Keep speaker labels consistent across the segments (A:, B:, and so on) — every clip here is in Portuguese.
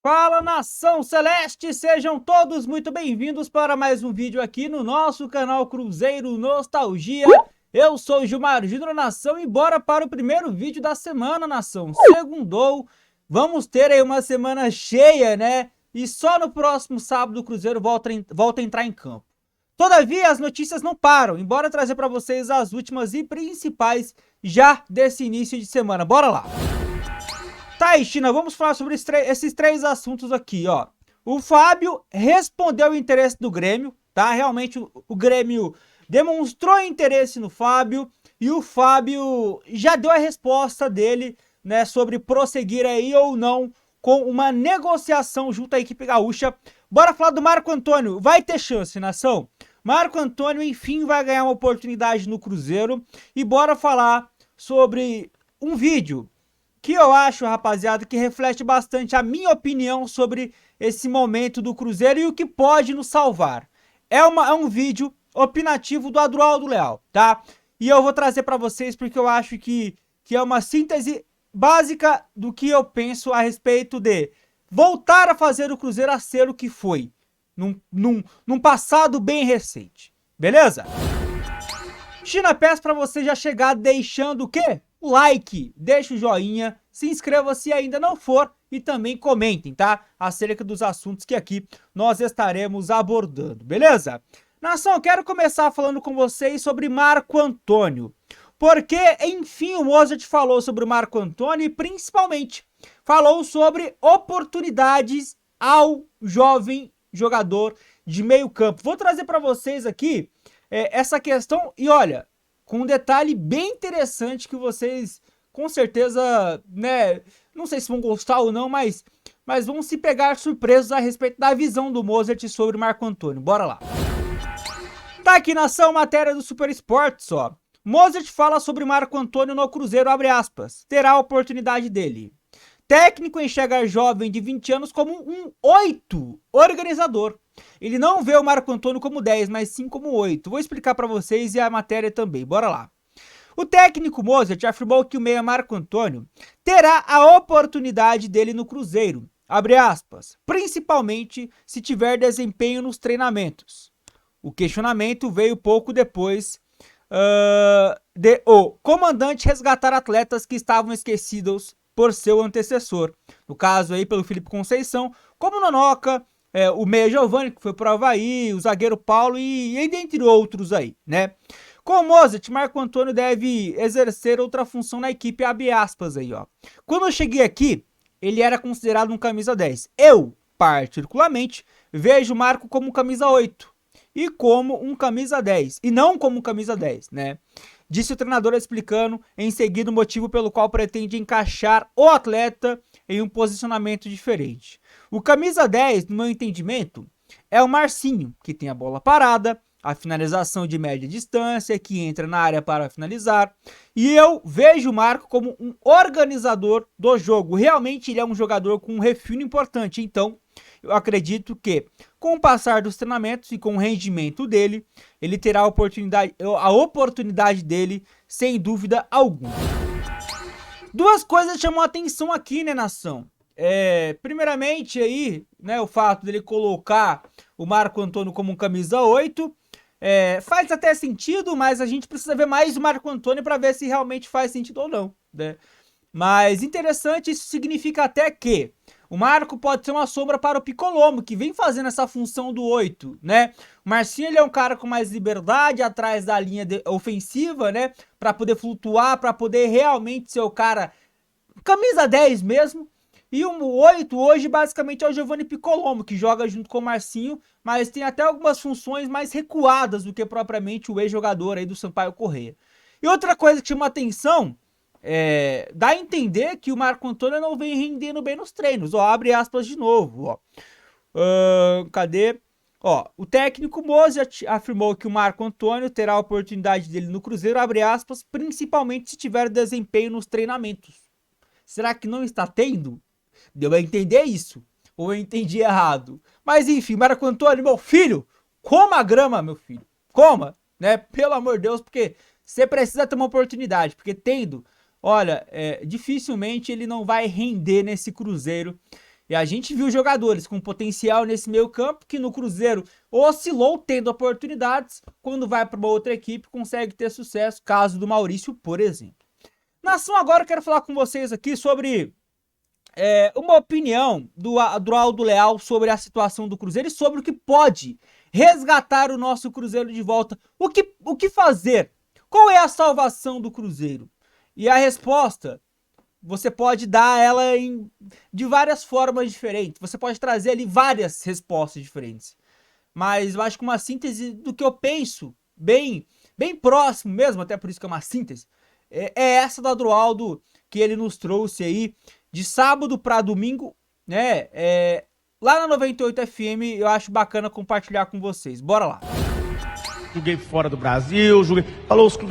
A: Fala, nação celeste, sejam todos muito bem-vindos para mais um vídeo aqui no nosso canal Cruzeiro Nostalgia. Eu sou o Gilmar Júnior, nação, e bora para o primeiro vídeo da semana, nação. Segundou, vamos ter aí uma semana cheia, né? E só no próximo sábado o Cruzeiro volta a entrar em campo. Todavia, as notícias não param, embora trazer para vocês as últimas e principais já desse início de semana. Bora lá! Tá aí, China, vamos falar sobre esses três assuntos aqui, ó. O Fábio respondeu o interesse do Grêmio, tá? Realmente o Grêmio demonstrou interesse no Fábio e o Fábio já deu a resposta dele, né, sobre prosseguir aí ou não com uma negociação junto à equipe gaúcha. Bora falar do Marco Antônio. Vai ter chance, nação? Marco Antônio, enfim, vai ganhar uma oportunidade no Cruzeiro. E bora falar sobre um vídeo que eu acho, rapaziada, que reflete bastante a minha opinião sobre esse momento do Cruzeiro e o que pode nos salvar. É um vídeo opinativo do Adroaldo Leal, tá? E eu vou trazer para vocês porque eu acho que é uma síntese básica do que eu penso a respeito de voltar a fazer o Cruzeiro a ser o que foi, num passado bem recente, beleza? China, peço para você já chegar deixando o quê? O like, deixa o joinha, se inscreva se ainda não for e também comentem, tá? Acerca dos assuntos que aqui nós estaremos abordando, beleza? Nação, quero começar falando com vocês sobre Marco Antônio, porque, enfim, o Mozart falou sobre o Marco Antônio e, principalmente, falou sobre oportunidades ao jovem jogador de meio campo. Vou trazer para vocês aqui essa questão e, olha, com um detalhe bem interessante que vocês, com certeza, né, não sei se vão gostar ou não, mas vão se pegar surpresos a respeito da visão do Mozart sobre Marco Antônio. Bora lá. Tá aqui, nação, matéria do Super Esportes, ó. Mozart fala sobre Marco Antônio no Cruzeiro, abre aspas, terá a oportunidade dele. Técnico enxerga jovem de 20 anos como um 8 organizador. Ele não vê o Marco Antônio como 10, mas sim como 8. Vou explicar para vocês e a matéria também, bora lá. O técnico Mozart afirmou que o meia Marco Antônio terá a oportunidade dele no Cruzeiro, abre aspas, principalmente se tiver desempenho nos treinamentos. O questionamento veio pouco depois de o comandante resgatar atletas que estavam esquecidos por seu antecessor, no caso aí pelo Felipe Conceição, como o Nonoca, o meia Giovani, que foi pro Avaí, o zagueiro Paulo e dentre outros aí, né? Com o Mozart, Marco Antônio deve exercer outra função na equipe, abre aspas aí, ó. Quando eu cheguei aqui, ele era considerado um camisa 10. Eu, particularmente, vejo o Marco como um camisa 8 e como um camisa 10, e não como um camisa 10, né? Disse o treinador explicando em seguida o motivo pelo qual pretende encaixar o atleta em um posicionamento diferente. O camisa 10, no meu entendimento, é o Marcinho, que tem a bola parada, a finalização de média distância, que entra na área para finalizar. E eu vejo o Marco como um organizador do jogo. Realmente ele é um jogador com um refino importante, então eu acredito que, com o passar dos treinamentos e com o rendimento dele, ele terá a oportunidade dele, sem dúvida alguma. Duas coisas chamam a atenção aqui, né, nação? Primeiramente aí, né, o fato dele colocar o Marco Antônio como um camisa 8, faz até sentido, mas a gente precisa ver mais o Marco Antônio para ver se realmente faz sentido ou não, né? Mas interessante, isso significa até que o Marco pode ser uma sombra para o Piccolomo, que vem fazendo essa função do 8, né? O Marcinho, ele é um cara com mais liberdade atrás da linha ofensiva, né? Para poder flutuar, para poder realmente ser o cara camisa 10 mesmo. E o 8 hoje basicamente é o Giovanni Piccolomo, que joga junto com o Marcinho, mas tem até algumas funções mais recuadas do que propriamente o ex-jogador aí do Sampaio Corrêa. E outra coisa que chama atenção, dá a entender que o Marco Antônio não vem rendendo bem nos treinos. Ó, abre aspas de novo, ó. Cadê? Ó, o técnico Mozart afirmou que o Marco Antônio terá a oportunidade dele no Cruzeiro, abre aspas, principalmente se tiver desempenho nos treinamentos. Será que não está tendo? Deu a entender isso? Ou eu entendi errado? Mas enfim, Marco Antônio, meu filho, coma a grama, meu filho. Coma, né? Pelo amor de Deus, porque você precisa ter uma oportunidade, porque tendo, olha, dificilmente ele não vai render nesse Cruzeiro. E a gente viu jogadores com potencial nesse meio campo que no Cruzeiro oscilou tendo oportunidades, quando vai para uma outra equipe consegue ter sucesso, caso do Maurício, por exemplo. Nação, agora eu quero falar com vocês aqui sobre uma opinião do Aldo Leal sobre a situação do Cruzeiro e sobre o que pode resgatar o nosso Cruzeiro de volta. O que fazer? Qual é a salvação do Cruzeiro? E a resposta, você pode dar ela de várias formas diferentes. Você pode trazer ali várias respostas diferentes. Mas eu acho que uma síntese do que eu penso, bem próximo mesmo, até por isso que é uma síntese, é essa do Adroaldo que ele nos trouxe aí, de sábado para domingo, né? Lá na 98 FM, eu acho bacana compartilhar com vocês. Bora lá.
B: Joguei fora do Brasil,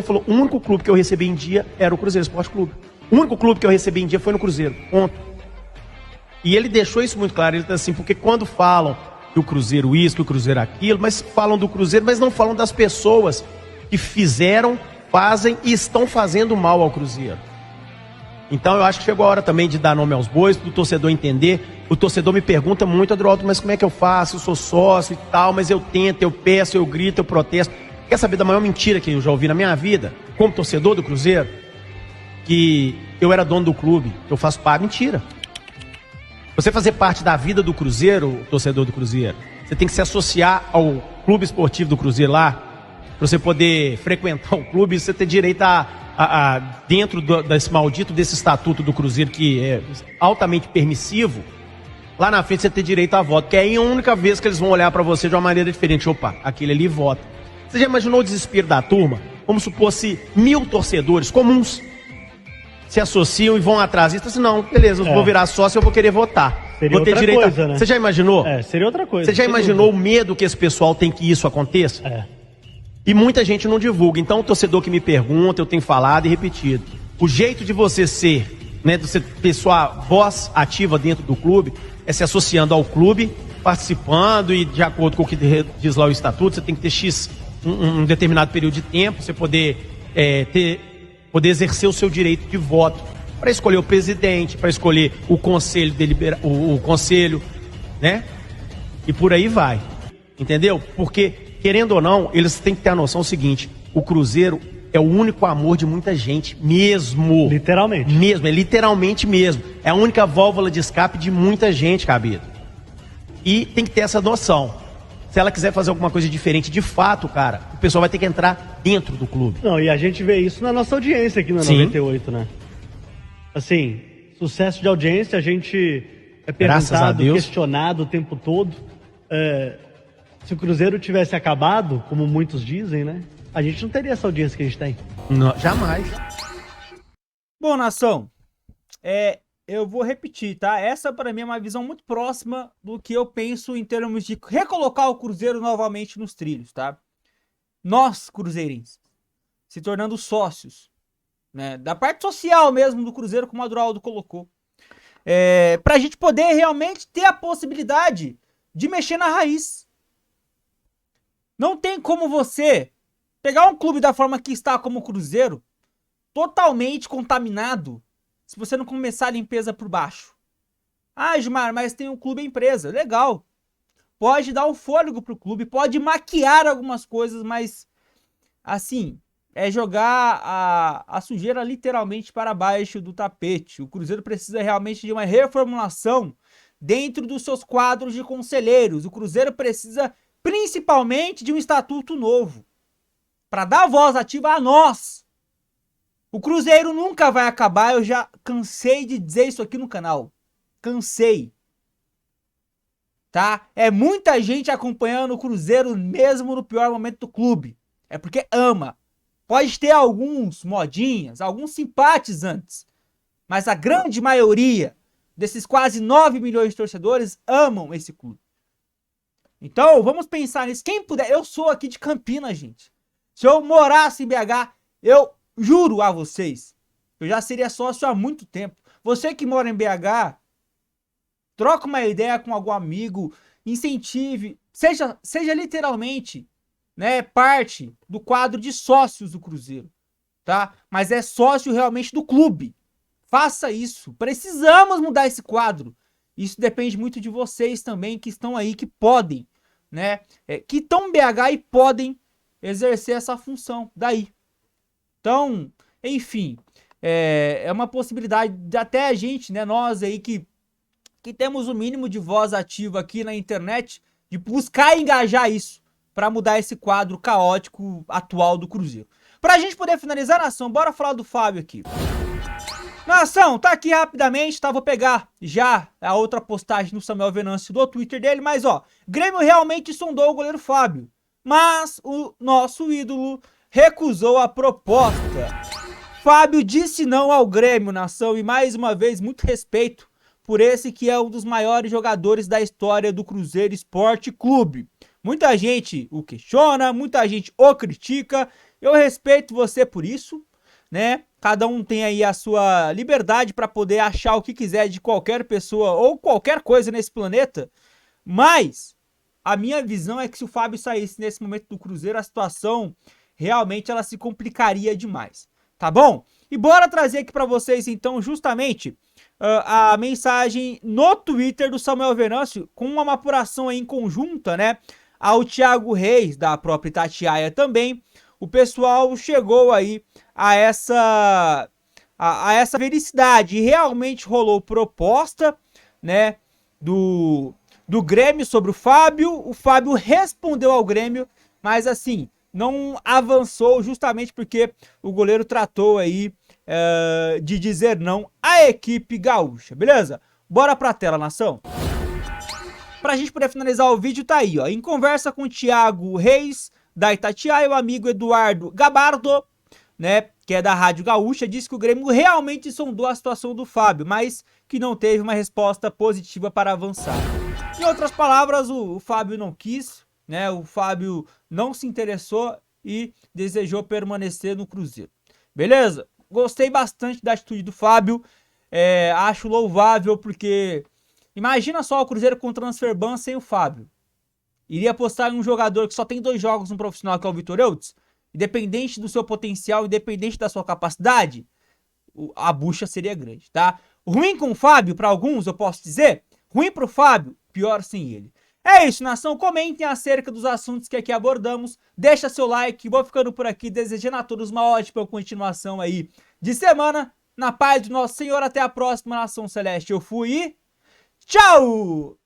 B: falou, o único clube que eu recebi em dia era o Cruzeiro Esporte Clube. O único clube que eu recebi em dia foi no Cruzeiro, ponto. E ele deixou isso muito claro, ele tá assim, porque quando falam que o Cruzeiro isso, que o Cruzeiro aquilo, mas falam do Cruzeiro, mas não falam das pessoas que fizeram, fazem e estão fazendo mal ao Cruzeiro. Então eu acho que chegou a hora também de dar nome aos bois, do torcedor entender. O torcedor me pergunta muito, Adroaldo, mas como é que eu faço? Eu sou sócio e tal, mas eu tento, eu peço, eu grito, eu protesto. Quer saber da maior mentira que eu já ouvi na minha vida, como torcedor do Cruzeiro? Que eu era dono do clube, que eu faço parte. Mentira. Você fazer parte da vida do Cruzeiro, torcedor do Cruzeiro, você tem que se associar ao clube esportivo do Cruzeiro lá, para você poder frequentar o clube, você ter direito dentro desse maldito, desse estatuto do Cruzeiro, que é altamente permissivo, lá na frente você ter direito a voto, que é a única vez que eles vão olhar para você de uma maneira diferente. Opa, aquele ali vota. Você já imaginou o desespero da turma? Vamos supor se 1000 torcedores comuns se associam e vão atrás. E assim, não, beleza, eu vou virar sócio, eu vou querer votar.
C: Seria
B: vou ter
C: outra
B: direito
C: coisa, né?
B: Você já imaginou?
C: Seria outra coisa.
B: Você já imaginou o medo que esse pessoal tem que isso aconteça? E muita gente não divulga. Então o torcedor que me pergunta, eu tenho falado e repetido. O jeito de você ser, né, de você ter sua voz ativa dentro do clube, é se associando ao clube, participando e de acordo com o que diz lá o estatuto, você tem que ter um determinado período de tempo, você poder poder exercer o seu direito de voto, para escolher o presidente, para escolher o conselho o conselho, né? E por aí vai. Entendeu? Porque, querendo ou não, eles têm que ter a noção seguinte: o Cruzeiro é o único amor de muita gente, mesmo.
C: Literalmente.
B: Mesmo, é literalmente mesmo. É a única válvula de escape de muita gente, Cabido. E tem que ter essa noção. Se ela quiser fazer alguma coisa diferente, de fato, cara, o pessoal vai ter que entrar dentro do clube.
C: Não, e a gente vê isso na nossa audiência aqui na 98, né? Assim, sucesso de audiência, a gente é perguntado, questionado o tempo todo. Se o Cruzeiro tivesse acabado, como muitos dizem, né? A gente não teria essa audiência que a gente tem.
B: Não, jamais.
A: Bom, nação, eu vou repetir, tá? Essa para mim é uma visão muito próxima do que eu penso em termos de recolocar o Cruzeiro novamente nos trilhos, tá? Nós, cruzeirenses, se tornando sócios, né? Da parte social mesmo do Cruzeiro, como o Adroaldo colocou. Pra gente poder realmente ter a possibilidade de mexer na raiz. Não tem como você pegar um clube da forma que está como o Cruzeiro, totalmente contaminado, se você não começar a limpeza por baixo. Ah, Gilmar, mas tem um clube empresa. Legal. Pode dar um fôlego pro clube, pode maquiar algumas coisas, mas assim, é jogar a sujeira literalmente para baixo do tapete. O Cruzeiro precisa realmente de uma reformulação dentro dos seus quadros de conselheiros. O Cruzeiro precisa principalmente de um estatuto novo, para dar voz ativa a nós. O Cruzeiro nunca vai acabar, eu já cansei de dizer isso aqui no canal. Cansei. Tá? É muita gente acompanhando o Cruzeiro mesmo no pior momento do clube. É porque ama. Pode ter alguns modinhas, alguns simpatizantes, mas a grande maioria desses quase 9 milhões de torcedores amam esse clube. Então, vamos pensar nisso. Quem puder, eu sou aqui de Campinas, gente. Se eu morasse em BH, eu juro a vocês, eu já seria sócio há muito tempo. Você que mora em BH, troca uma ideia com algum amigo, incentive, seja literalmente, né, parte do quadro de sócios do Cruzeiro, tá? Mas é sócio realmente do clube. Faça isso. Precisamos mudar esse quadro. Isso depende muito de vocês também, que estão aí, que podem, né? Que estão BH e podem exercer essa função daí. Então, enfim, é uma possibilidade de até a gente, né? Nós aí que temos o mínimo de voz ativa aqui na internet, de buscar engajar isso, para mudar esse quadro caótico atual do Cruzeiro. Pra gente poder finalizar, nação, bora falar do Fábio aqui. Nação, tá aqui rapidamente, tá? Vou pegar já a outra postagem no Samuel Venâncio do Twitter dele, mas ó, Grêmio realmente sondou o goleiro Fábio, mas o nosso ídolo recusou a proposta. Fábio disse não ao Grêmio, nação, e mais uma vez, muito respeito por esse que é um dos maiores jogadores da história do Cruzeiro Esporte Clube. Muita gente o questiona, muita gente o critica, eu respeito você por isso, né? Cada um tem aí a sua liberdade para poder achar o que quiser de qualquer pessoa ou qualquer coisa nesse planeta, mas a minha visão é que se o Fábio saísse nesse momento do Cruzeiro, a situação realmente ela se complicaria demais, tá bom? E bora trazer aqui para vocês então justamente a mensagem no Twitter do Samuel Venâncio, com uma apuração aí em conjunta, né, ao Thiago Reis, da própria Itatiaia também. O pessoal chegou aí a essa vericidade, e realmente rolou proposta, né, do Grêmio sobre o Fábio respondeu ao Grêmio, mas assim, não avançou justamente porque o goleiro tratou aí de dizer não à equipe gaúcha, beleza? Bora pra tela, nação. Pra gente poder finalizar o vídeo, tá aí, ó. Em conversa com o Thiago Reis, da Itatiaia, o amigo Eduardo Gabardo, né, que é da Rádio Gaúcha, disse que o Grêmio realmente sondou a situação do Fábio, mas que não teve uma resposta positiva para avançar. Em outras palavras, o Fábio não quis, né, o Fábio não se interessou e desejou permanecer no Cruzeiro. Beleza? Gostei bastante da atitude do Fábio, acho louvável porque imagina só o Cruzeiro com o transfer ban sem o Fábio. Iria apostar em um jogador que só tem 2 jogos no profissional, que é o Vitor Eutz, independente do seu potencial, independente da sua capacidade, a bucha seria grande, tá? Ruim com o Fábio, para alguns, eu posso dizer, ruim pro Fábio, pior sem ele. É isso, nação, comentem acerca dos assuntos que aqui abordamos, deixa seu like, vou ficando por aqui, desejando a todos uma ótima continuação aí de semana, na paz do nosso Senhor, até a próxima, nação celeste, eu fui e tchau!